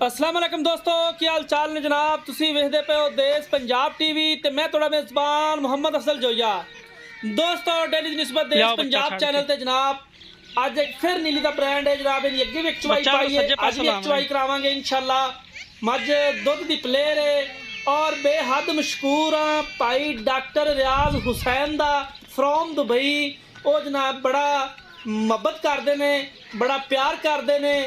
अस्सलाम वालेकुम दोस्तों, की हाल चाल ने जनाब। तुसी वेखदे पे हो देश पंजाब टीवी ते मैं थोड़ा मेज़बान मोहम्मद अफजल जोया। दोस्तों डेली दी निस्बत देश लियाओ बच्चा पंजाब छाड़ चैनल के ते जनाब अज एक फिर नीली दा ब्रांड है जनाब। इन्हें अगे भी एक चवाई बच्चा पाई है, सज्जे अज पासों भी एक लावां चवाई करावांगे इंशाल्लाह। मझ दुध दी प्लेयर है और बेहद मशहूर हाँ भाई डॉक्टर रियाज हुसैन दा फ्रॉम दुबई। वो जनाब बड़ा मुहब्बत करते ने, बड़ा प्यार करते ने।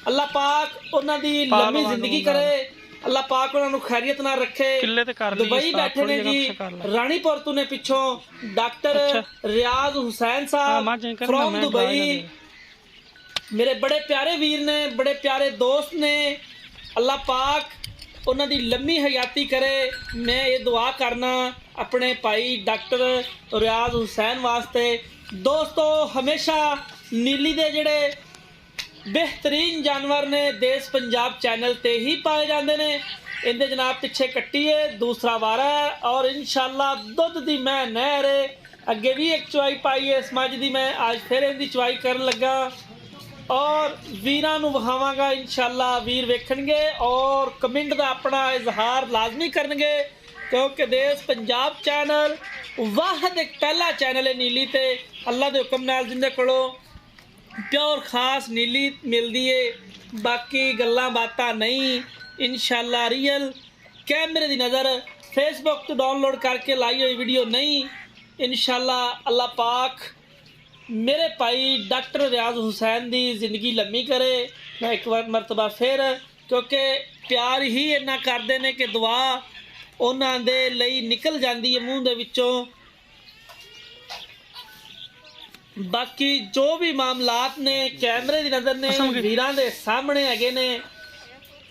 अल्लाह पाक उन्हों दी लम्मी पहलवान जिंदगी मुंडा करे, अल्लाह पाक उन्होंने खैरियत ना रखे। किले ते कर लिए दुबई उस्ताद बैठे थोड़ी ने जगह जी, पीछे कर ला। रानीपुर तू ने पिछों डॉक्टर अच्छा रियाज हुसैन हाँ साहब मां जाई कर ना फ्रॉम मैं ड्रा दुबई। ना दे मेरे बड़े प्यारे वीर ने, बड़े प्यारे दोस्त ने। अल्लाह पाक उन्होंने लम्मी हयाती करे। मैं ये दुआ करना अपने भाई डॉक्टर रियाज हुसैन वास्ते। दोस्तों हमेशा नीली दे जड़े बेहतरीन जानवर ने देश पंजाब चैनल ते ही पाए जाते हैं। इनके जनाब पिछे कट्टी है, दूसरा वारा है और इंशाल्लाह दुध दी मैं नहर है। अगे भी एक चवाई पाई है इस मझ दी, मैं आज फिर इनकी चवाई कर लगा और वीरां नूं विखावांगा। इंशाल्लाह वीर वेखणगे और कमेंट का अपना इजहार लाजमी करनगे, क्योंकि देश पंजाब चैनल वाहद एक पहला चैनल है नीली ते। अल्लाह के हुक्म नाल जिंदे कोलों प्योर खास नीली मिलती है, बाकी गल्लां बातां नहीं। इंशाल्लाह रियल कैमरे की नज़र फेसबुक तो डाउनलोड करके लाई हुई वीडियो नहीं। इंशाल्लाह अल्लाह पाक मेरे भाई डॉक्टर रियाज हुसैन की जिंदगी लम्मी करे। मैं एक बार मरतबा फिर क्योंकि प्यार ही इन्ना करते हैं कि दुआ उन्हों दे लई निकल जाती है मूँह दे विचों। बाकी जो भी मामलात ने कैमरे की नज़र ने वीरां दे सामने हैगे ने।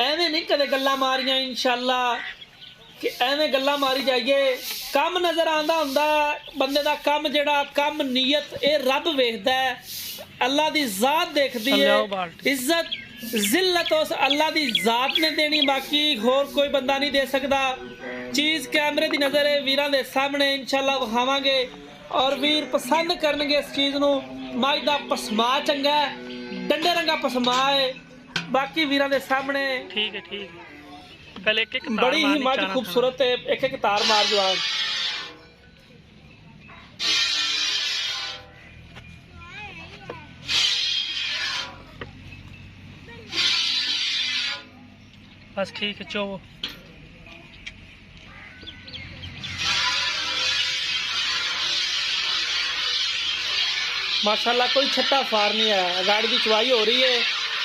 एवें नहीं कदे गल्लां मारियां इंशाल्लाह कि एवें गल्लां मारी जाइए। कम नज़र आंदा हुंदा बंदे दा कम, जेड़ा कम नीयत ये रब वेखदा है, अल्लाह दी ज़ात देखदी है। इज्जत जिल्लत उस अल्लाह दी ज़ात ने देनी, बाकी होर कोई बंदा नहीं दे सकदा। चीज़ कैमरे की नज़र है वीरां दे सामने इंशाल्लाह विखावांगे और वीर पसंद करनगे इस चीज़ नूं। मझ दा पसमा चंगा है, डंडे रंगा पसमा है। बाकी वीरां दे सामने ठीक है पहले एक तार बड़ी ही मारनी मझ चारा खूबसूरत है। एक एक तार मार जवान। बस ठीक है चो माशाल्लाह कोई छट्टा फार नहीं है। गाड़ी की चवाई हो रही है।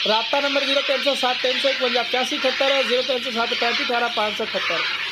राबता नंबर 0307 351 81 78 0307 35 18 578।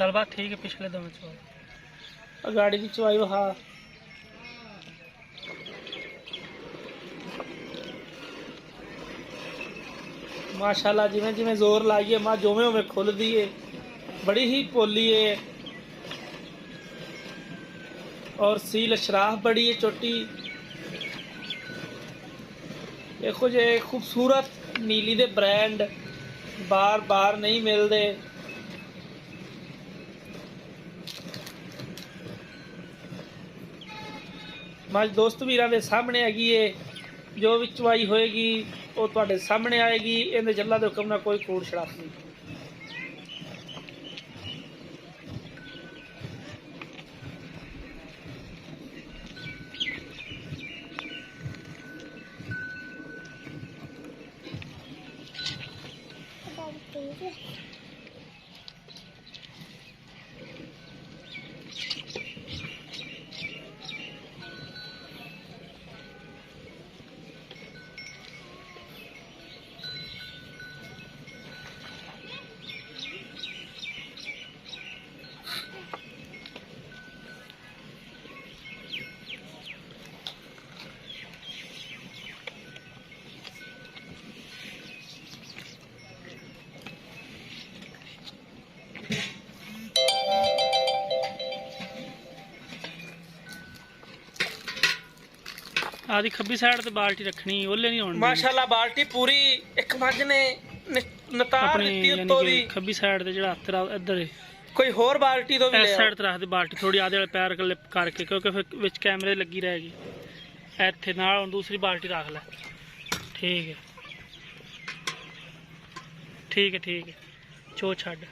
चल बात ठीक है पिछले दो में चो गाड़ी की चवाई वहा माशाल्लाह जिमें जिमें जोर लाइए माँ जोमें उमें खुल दी है। बड़ी ही पोली है और सील शराफ बड़ी है चोटी। देखो जे खूबसूरत नीली दे ब्रांड बार बार नहीं मिलते। मझ दोस्त वीरां दे सामने हैगी है। जो भी चवाई होएगी वो तुहाडे सामने आएगी। इहदे च अल्लाह दे हुक्म नाल कोई कूड़ शड़ाफ नहीं। ਆਦੀ ਖੱਬੀ ਸਾਈਡ ਤੇ ਬਾਲਟੀ ਰੱਖਣੀ, ਉਹਲੇ ਨਹੀਂ ਹੋਣੀ। ਮਾਸ਼ਾਅੱਲਾ ਬਾਲਟੀ ਪੂਰੀ ਇੱਕ ਮੱਝ ਨੇ ਨਤਾਰ ਆਪਣੀ ਦਿੱਤੀ ਯਾਨੀ ਉੱਤੋਂ ਕਿ ਦੀ। ਖੱਬੀ ਸਾਈਡ ਤੇ ਜਿਹੜਾ ਹੱਥ ਇੱਧਰ ਹੈ, ਕੋਈ ਹੋਰ ਬਾਲਟੀ ਤੋਂ ਵੀ ਇਸ ਲਿਆ ਸਾਈਡ ਤੇ ਰੱਖ ਦੇ ਬਾਲਟੀ ਥੋੜੀ, ਆਦੇ ਵਾਲੇ ਪੈਰ ਕੱਲੇ ਕਰਕੇ, ਕਿਉਂਕਿ ਫਿਰ ਵਿੱਚ ਕੈਮਰੇ ਲੱਗੀ ਰਹੇਗੀ। ਇੱਥੇ ਨਾਲ ਹੁਣ ਦੂਸਰੀ ਬਾਲਟੀ ਰੱਖ ਲੈ। ਠੀਕ ਹੈ ਠੀਕ ਹੈ ਠੀਕ ਹੈ, ਚੋ ਛੱਡ।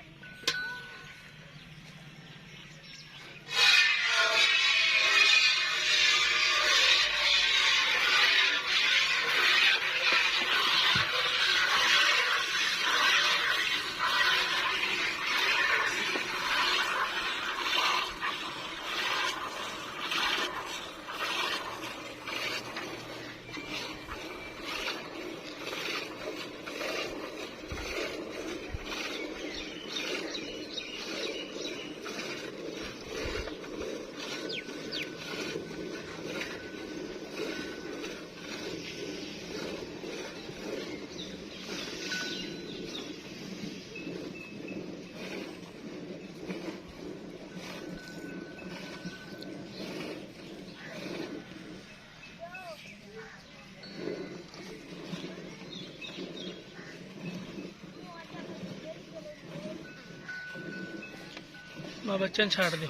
ਬੱਚੇ ਨੂੰ ਛੱਡ ਦਿਓ।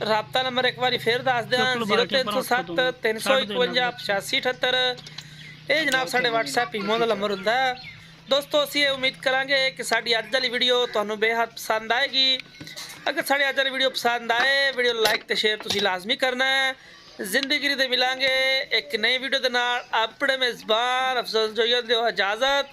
ਰਾਬਤਾ ਨੰਬਰ ਇੱਕ ਵਾਰੀ ਫੇਰ ਦੱਸ ਦਿਆਂ, 0307 351 8578। ਇਹ ਜਨਾਬ ਸਾਡੇ WhatsApp ਈਮੋ ਦਾ ਨੰਬਰ ਹੁੰਦਾ ਹੈ। ਦੋਸਤੋ ਅਸੀਂ ਇਹ ਉਮੀਦ ਕਰਾਂਗੇ ਕਿ ਸਾਡੀ ਅੱਜ ਵਾਲੀ ਵੀਡੀਓ ਤੁਹਾਨੂੰ ਬੇहद ਪਸੰਦ ਆਏਗੀ। ਅਗਰ ਸਾਡੀ ਅੱਜ ਵਾਲੀ ਵੀਡੀਓ ਪਸੰਦ ਆਏ, ਵੀਡੀਓ ਲਾਈਕ ਤੇ ਸ਼ੇਅਰ ਤੁਸੀਂ ਲਾਜ਼ਮੀ ਕਰਨਾ ਹੈ। ਜ਼ਿੰਦਗੀ ਦੇ ਮਿਲਾਂਗੇ ਇੱਕ ਨਈ ਵੀਡੀਓ ਦੇ ਨਾਲ। ਆਪਣੇ ਮੇਜ਼ਬਾਨ ਅਫਜ਼ਲ ਜੋਈਆ ਦਿਓ ਇਜਾਜ਼ਤ।